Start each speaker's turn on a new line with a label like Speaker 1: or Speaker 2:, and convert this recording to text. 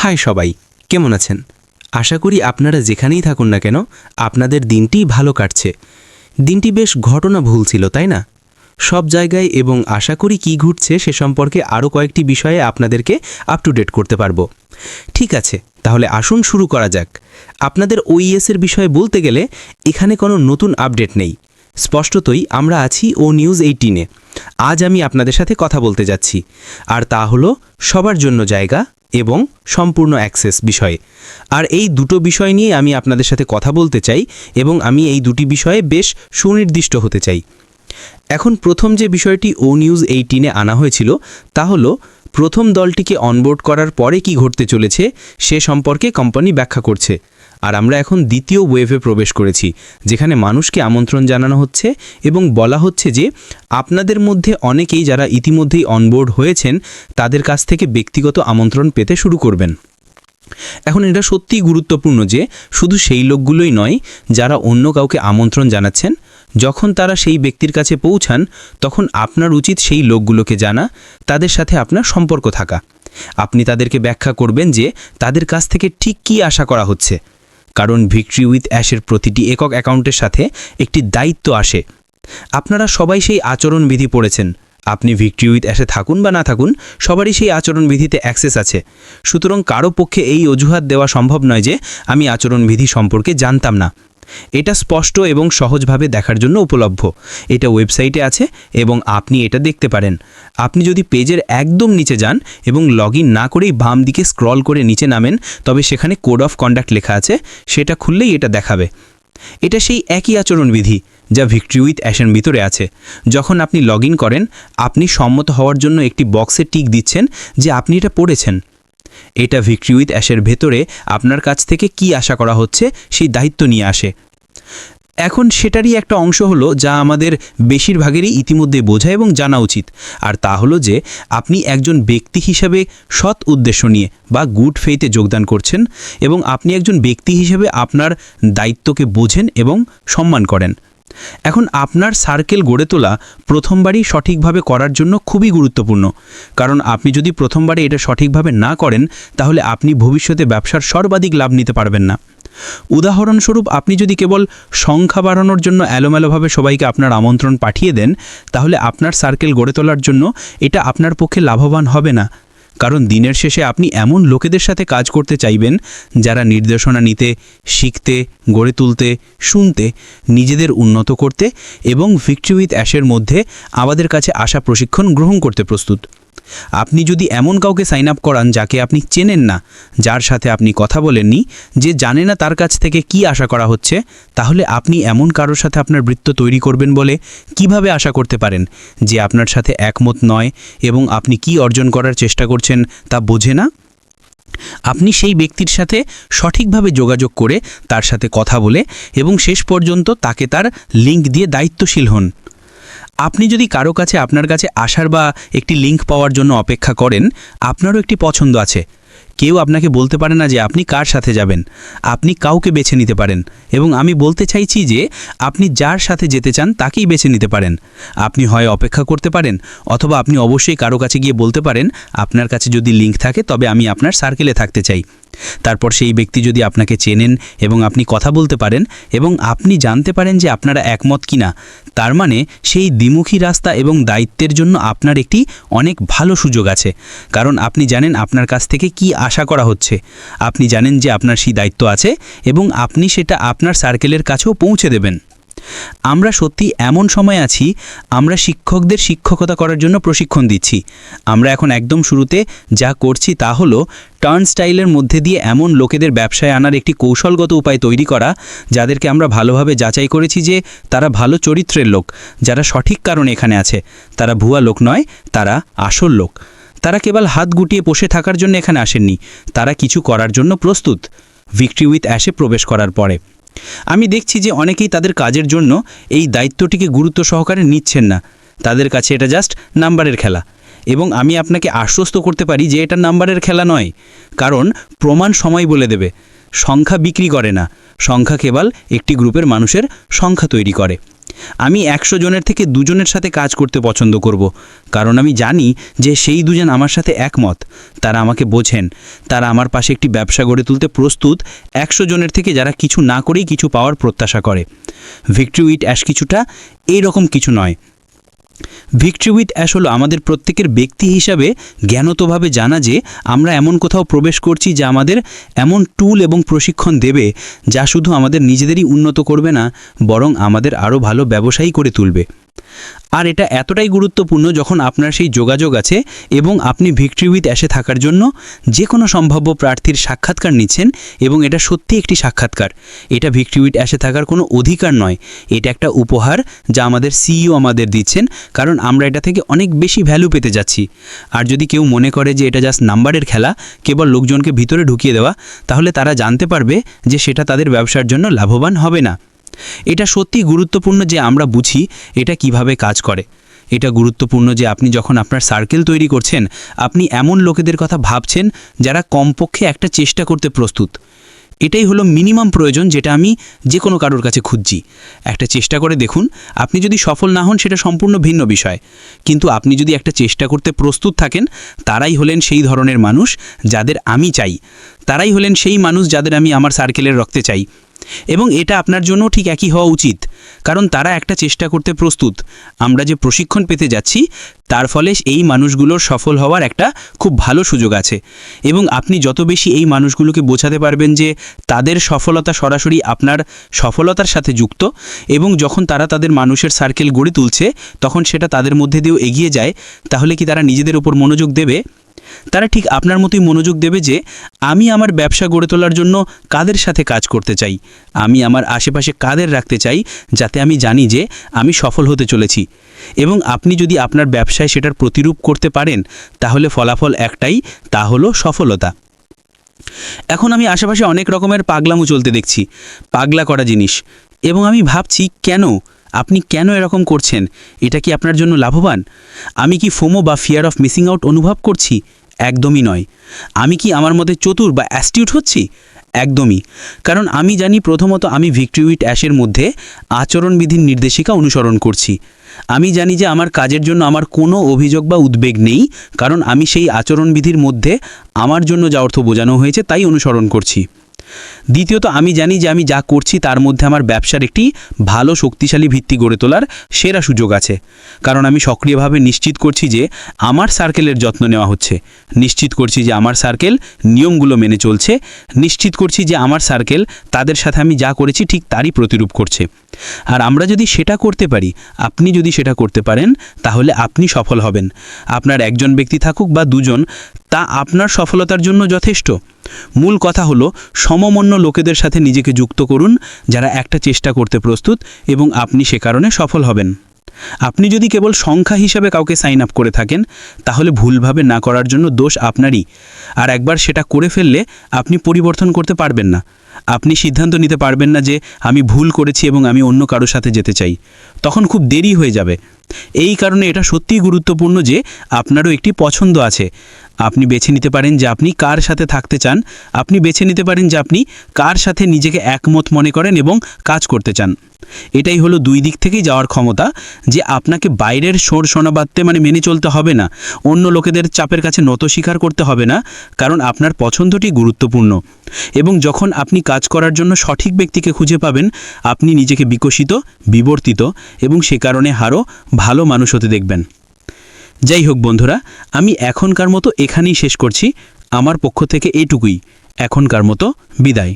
Speaker 1: High সবাই, কেমন আছেন? আশা করি আপনারা যেখানেই থাকুন না কেন আপনাদের দিনটি ভালো কাটছে। দিনটি বেশ ঘটনাবহুল ছিল, তাই না? সব জায়গায়, এবং আশা করি কি ঘটছে সে সম্পর্কে আরও কয়েকটি বিষয়ে আপনাদেরকে আপ টু ডেট করতে পারবো। ঠিক আছে, তাহলে আসুন শুরু করা যাক। আপনাদের ওইএসের বিষয়ে বলতে গেলে এখানে কোনো নতুন আপডেট নেই। স্পষ্টতই আমরা আছি ও নিউজ 18-এ। আজ আমি আপনাদের সাথে কথা বলতে যাচ্ছি, আর তা হলো সবার জন্য জায়গা এবং সম্পূর্ণ অ্যাক্সেস বিষয়ে। আর এই দুটো বিষয় নিয়ে আমি আপনাদের সাথে কথা বলতে চাই, এবং আমি এই দুটি বিষয়ে বেশ সুনির্দিষ্ট হতে চাই। এখন প্রথম যে বিষয়টি ও নিউজ 18-এ আনা হয়েছিল তা হলো প্রথম দলটিকে অনবোর্ড করার পরে কি ঘটতে চলেছে সে সম্পর্কে কোম্পানি ব্যাখ্যা করছে। আর আমরা এখন দ্বিতীয় ওয়েভে প্রবেশ করেছি, যেখানে মানুষকে আমন্ত্রণ জানানো হচ্ছে এবং বলা হচ্ছে যে আপনাদের মধ্যে অনেকেই যারা ইতিমধ্যেই অনবোর্ড হয়েছেন তাদের কাছ থেকে ব্যক্তিগত আমন্ত্রণ পেতে শুরু করবেন। এখন এটা সত্যিই গুরুত্বপূর্ণ যে শুধু সেই লোকগুলোই নয় যারা অন্য কাউকে আমন্ত্রণ জানাচ্ছেন। যখন তারা সেই ব্যক্তির কাছে পৌঁছান তখন আপনার উচিত সেই লোকগুলোকে জানা, তাদের সাথে আপনার সম্পর্ক থাকা। আপনি তাদেরকে ব্যাখ্যা করবেন যে তাদের কাছ থেকে ঠিক কী আশা করা হচ্ছে, কারণ ভিক্টরি উইথ অ্যাশের প্রতিটি একক অ্যাকাউন্টের সাথে একটি দায়িত্ব আসে। আপনারা সবাই সেই আচরণবিধি পড়েছেন। আপনি ভিক্টরি উইথ অ্যাশে থাকুন বা না থাকুন, সবারই সেই আচরণবিধিতে অ্যাক্সেস আছে। সুতরাং কারো পক্ষে এই অজুহাত দেওয়া সম্ভব নয় যে আমি আচরণবিধি সম্পর্কে জানতাম না। এটা স্পষ্ট এবং সহজভাবে দেখার জন্য উপলব্ধ। এটা ওয়েবসাইটে আছে এবং আপনি এটা দেখতে পারেন। আপনি যদি পেজের একদম নিচে যান এবং লগ ইন না করেই বাম দিকে স্ক্রল করে নিচে নামেন, তবে সেখানে কোড অফ কন্ডাক্ট লেখা আছে, সেটা খুললেই এটা দেখাবে। এটা সেই একই আচরণবিধি যা ভিক্টরি উইথ অ্যাশের ভিতরে আছে। যখন আপনি লগ ইন করেন, আপনি সম্মত হওয়ার জন্য একটি বক্সে টিক দিচ্ছেন যে আপনি এটা পড়েছেন। এটা ভিক্টরি উইথ অ্যাশের ভেতরে আপনার কাছ থেকে কি আশা করা হচ্ছে সেই দায়িত্ব নিয়ে আসে। এখন সেটারই একটা অংশ হলো যা আমাদের বেশিরভাগেরই ইতিমধ্যে বোঝা এবং জানা উচিত, আর তা হলো যে আপনি একজন ব্যক্তি হিসেবে সৎ উদ্দেশ্য নিয়ে বা গুড ফেইথে যোগদান করছেন, এবং আপনি একজন ব্যক্তি হিসেবে আপনার দায়িত্বকে বোঝেন এবং সম্মান করেন। এখন আপনার সার্কেল গড়ে তোলা প্রথমবারই সঠিকভাবে করার জন্য খুবই গুরুত্বপূর্ণ, কারণ আপনি যদি প্রথমবারে এটা সঠিকভাবে না করেন তাহলে আপনি ভবিষ্যতে ব্যবসার সর্বাধিক লাভ নিতে পারবেন না। উদাহরণস্বরূপ, আপনি যদি কেবল সংখ্যা বাড়ানোর জন্য এলোমেলোভাবে সবাইকে আপনার আমন্ত্রণ পাঠিয়ে দেন, তাহলে আপনার সার্কেল গড়ে তোলার জন্য এটা আপনার পক্ষে লাভবান হবে না। কারণ দিনের শেষে আপনি এমন লোকেদের সাথে কাজ করতে চাইবেন যারা নির্দেশনা নিতে, শিখতে, গড়ে তুলতে, শুনতে, নিজেদের উন্নত করতে এবং ভিক্টরি উইথ অ্যাশের মধ্যে আমাদের কাছে আসা প্রশিক্ষণ গ্রহণ করতে প্রস্তুত। আপনি যদি এমন কাউকে সাইন আপ করান যাকে আপনি চেনেন না, যার সাথে আপনি কথা বলেননি, যে জানে না তার কাছ থেকে কি আশা করা হচ্ছে, তাহলে আপনি এমন কারোর সাথে আপনার বৃত্ত তৈরি করবেন বলে কিভাবে আশা করতে পারেন যে আপনার সাথে একমত নয় এবং আপনি কি অর্জন করার চেষ্টা করছেন তা বোঝে না? আপনি সেই ব্যক্তির সাথে সঠিকভাবে যোগাযোগ করে তার সাথে কথা বলে এবং শেষ পর্যন্ত তাকে তার লিঙ্ক দিয়ে দায়িত্বশীল হন। আপনি যদি কারো কাছে আপনার কাছে আসার বা একটি লিঙ্ক পাওয়ার জন্য অপেক্ষা করেন, আপনারও একটি পছন্দ আছে। কেউ আপনাকে বলতে পারে না যে আপনি কার সাথে যাবেন। আপনি কাউকে বেছে নিতে পারেন, এবং আমি বলতে চাইছি যে আপনি যার সাথে যেতে চান তাকেই বেছে নিতে পারেন। আপনি হয় অপেক্ষা করতে পারেন, অথবা আপনি অবশ্যই কারো কাছে গিয়ে বলতে পারেন আপনার কাছে যদি লিঙ্ক থাকে তবে আমি আপনার সার্কেলে থাকতে চাই। তারপর সেই ব্যক্তি যদি আপনাকে চেনেন এবং আপনি কথা বলতে পারেন এবং আপনি জানতে পারেন যে আপনারা একমত কিনা, তার মানে সেই দ্বিমুখী রাস্তা এবং দায়িত্বের জন্য আপনার একটি অনেক ভালো সুযোগ আছে। কারণ আপনি জানেন আপনার কাছ থেকে কি আশা করা হচ্ছে, আপনি জানেন যে আপনার সেই দায়িত্ব আছে এবং আপনি সেটা আপনার সার্কেলের কাছেও পৌঁছে দেবেন। আমরা সত্যি এমন সময় আছি, আমরা শিক্ষকদের শিক্ষকতা করার জন্য প্রশিক্ষণ দিচ্ছি। আমরা এখন একদম শুরুতে যা করছি তা হলো টার্ন স্টাইলের মধ্যে দিয়ে এমন লোকেদের ব্যবসায় আনার একটি কৌশলগত উপায় তৈরি করা, যাদেরকে আমরা ভালোভাবে যাচাই করেছি যে তারা ভালো চরিত্রের লোক, যারা সঠিক কারণে এখানে আছে। তারা ভুয়া লোক নয়, তারা আসল লোক। তারা কেবল হাত গুটিয়ে বসে থাকার জন্য এখানে আসেননি, তারা কিছু করার জন্য প্রস্তুত। ভিক্টরি উইথ অ্যাশে প্রবেশ করার পরে আমি দেখছি যে অনেকেই তাদের কাজের জন্য এই দায়িত্বটিকে গুরুত্ব সহকারে নিচ্ছেন না। তাদের কাছে এটা জাস্ট নাম্বারের খেলা, এবং আমি আপনাকে আশ্বস্ত করতে পারি যে এটা নাম্বারের খেলা নয়, কারণ প্রমাণ সময় বলে দেবে। সংখ্যা বিক্রি করে না, সংখ্যা কেবল একটি গ্রুপের মানুষের সংখ্যা তৈরি করে।
Speaker 2: আমি 100 জনের থেকে 2 জনের সাথে কাজ করতে পছন্দ করব, কারণ আমি জানি যে সেই 2 জন আমার সাথে একমত, তারা আমাকে বোঝেন, তারা আমার পাশে একটি ব্যবসা গড়ে তুলতে প্রস্তুত 100 জনের থেকে যারা কিছু না করেই কিছু পাওয়ার প্রত্যাশা করে। ভিক্টরি উইথ অ্যাশ কিছুটা এইরকম কিছু নয়। ভিক্টরি উইথ অ্যাশ হলো আমাদের প্রত্যেকের ব্যক্তি হিসাবে জ্ঞানতভাবে জানা যে আমরা এমন কোথাও প্রবেশ করছি যা আমাদের এমন টুল এবং প্রশিক্ষণ দেবে যা শুধু আমাদের নিজেদেরই উন্নত করবে না, বরং আমাদের আরও ভালো ব্যবসায়ী করে তুলবে। আর এটা এতটাই গুরুত্বপূর্ণ যখন আপনার সেই যোগাযোগ আছে এবং আপনি ভিক্টরি উইথ অ্যাশে থাকার জন্য যে কোনো সম্ভাব্য প্রার্থীর সাক্ষাৎকার নিচ্ছেন, এবং এটা সত্যি একটি সাক্ষাৎকার। এটা ভিক্টরি উইথ অ্যাশে থাকার কোনো অধিকার নয়, এটা একটা উপহার যা আমাদের সিইও আমাদের দিচ্ছেন, কারণ আমরা এটা থেকে অনেক বেশি ভ্যালু পেতে যাচ্ছি। আর যদি কেউ মনে করে যে এটা জাস্ট নাম্বারের খেলা, কেবল লোকজনকে ভিতরে ঢুকিয়ে দেওয়া, তাহলে তারা জানতে পারবে যে সেটা তাদের ব্যবসার জন্য লাভবান হবে না। এটা সত্যি গুরুত্বপূর্ণ যে আমরা বুঝি এটা কিভাবে কাজ করে। এটা গুরুত্বপূর্ণ যে আপনি যখন আপনার সার্কেল তৈরি করছেন, আপনি এমন লোকেদের কথা ভাবছেন যারা কমপক্ষে একটা চেষ্টা করতে প্রস্তুত। এটাই হলো মিনিমাম প্রয়োজন, যেটা আমি যে কোনো কারোর কাছে খুঁজছি। একটা চেষ্টা করে দেখুন, আপনি যদি সফল না হন সেটা সম্পূর্ণ ভিন্ন বিষয়, কিন্তু আপনি যদি একটা চেষ্টা করতে প্রস্তুত থাকেন, তারাই হলেন সেই ধরনের মানুষ যাদের আমি চাই, তারাই হলেন সেই মানুষ যাদের আমি আমার সার্কেলের রাখতে চাই। এবং এটা আপনার জন্য ঠিক একই হওয়া উচিত, কারণ তারা একটা চেষ্টা করতে প্রস্তুত। আমরা যে প্রশিক্ষণ পেতে যাচ্ছি তার ফলে এই মানুষগুলোর সফল হওয়ার একটা খুব ভালো সুযোগ আছে, এবং আপনি যত বেশি এই মানুষগুলোকে বোঝাতে পারবেন যে তাদের সফলতা সরাসরি আপনার সফলতার সাথে যুক্ত, এবং যখন তারা তাদের মানুষের সার্কেল গড়ে তুলছে তখন সেটা তাদের মধ্যে দিয়েও এগিয়ে যায়, তাহলে কি তারা নিজেদের উপর মনোযোগ দেবে? তারা ঠিক আপনার মতোই মনোযোগ দেবে যে আমি আমার ব্যবসা গড়ে তোলার জন্য কাদের সাথে কাজ করতে চাই, আমি আমার আশেপাশে কাদের রাখতে চাই, যাতে আমি জানি যে আমি সফল হতে চলেছি। এবং আপনি যদি আপনার ব্যবসায় সেটার প্রতিরূপ করতে পারেন, তাহলে ফলাফল একটাই, তা হলো সফলতা। এখন আমি আশেপাশে অনেক রকমের পাগলামো চলতে দেখছি, পাগলা করা জিনিস, এবং আমি ভাবছি কেন আপনি কেন এরকম করছেন? এটা কি আপনার জন্য লাভবান? আমি কি ফোমো বা ফিয়ার অফ মিসিং আউট অনুভব করছি? একদমই নয়। আমি কি আমার মতে চতুর বা অ্যাস্টিউট হচ্ছি? একদমই। কারণ আমি জানি প্রথমত আমি ভিক্টরি উইথ অ্যাশের মধ্যে আচরণবিধির নির্দেশিকা অনুসরণ করছি। আমি জানি যে আমার কাজের জন্য আমার কোনো অভিযোগ বা উদ্বেগ নেই, কারণ আমি সেই আচরণবিধির মধ্যে আমার জন্য যা অর্থ বোঝানো হয়েছে তাই অনুসরণ করছি। দ্বিতীয়ত আমি জানি যে আমি যা করছি তার মধ্যে আমার ব্যবসার একটি ভালো শক্তিশালী ভিত্তি গড়ে তোলার সেরা সুযোগ আছে, কারণ আমি সক্রিয়ভাবে নিশ্চিত করছি যে আমার সার্কেলের যত্ন নেওয়া হচ্ছে, নিশ্চিত করছি যে আমার সার্কেল নিয়মগুলো মেনে চলছে, নিশ্চিত করছি যে আমার সার্কেল তাদের সাথে আমি যা করেছি ঠিক তারই প্রতিরূপ করছে। আর আমরা যদি সেটা করতে পারি, আপনি যদি সেটা করতে পারেন, তাহলে আপনি সফল হবেন। আপনার একজন ব্যক্তি থাকুক বা দুজন, তা আপনার সফলতার জন্য যথেষ্ট। মূল কথা হলো সমমন্য লোকেদের সাথে নিজেকে যুক্ত করুন যারা একটা চেষ্টা করতে প্রস্তুত, এবং আপনি সে কারণে সফল হবেন। আপনি যদি কেবল সংখ্যা হিসাবে কাউকে সাইন আপ করে থাকেন, তাহলে ভুলভাবে না করার জন্য দোষ আপনারই। আর একবার সেটা করে ফেললে আপনি পরিবর্তন করতে পারবেন না। আপনি সিদ্ধান্ত নিতে পারবেন না যে আমি ভুল করেছি এবং আমি অন্য কারোর সাথে যেতে চাই, তখন খুব দেরি হয়ে যাবে। এই কারণে এটা সত্যিই গুরুত্বপূর্ণ যে আপনারও একটি পছন্দ আছে। আপনি বেছে নিতে পারেন যে আপনি কার সাথে থাকতে চান, আপনি বেছে নিতে পারেন যে আপনি কার সাথে নিজেকে একমত মনে করেন এবং কাজ করতে চান। এটাই হলো দুই দিক থেকেই যাওয়ার ক্ষমতা, যে আপনাকে বাইরের সোর শোনাবাদতে মেনে চলতে হবে না, অন্য লোকেদের চাপের কাছে নত স্বীকার করতে হবে না, কারণ আপনার পছন্দটি গুরুত্বপূর্ণ। এবং যখন আপনি কাজ করার জন্য সঠিক ব্যক্তিকে খুঁজে পাবেন, আপনি নিজেকে বিকশিত, বিবর্তিত এবং সে কারণে আরও ভালো মানুষ হতে দেখবেন। যাই হোক বন্ধুরা, আমি এখনকার মতো এখানেই শেষ করছি। আমার পক্ষ থেকে এইটুকুই। এখনকার মতো বিদায়।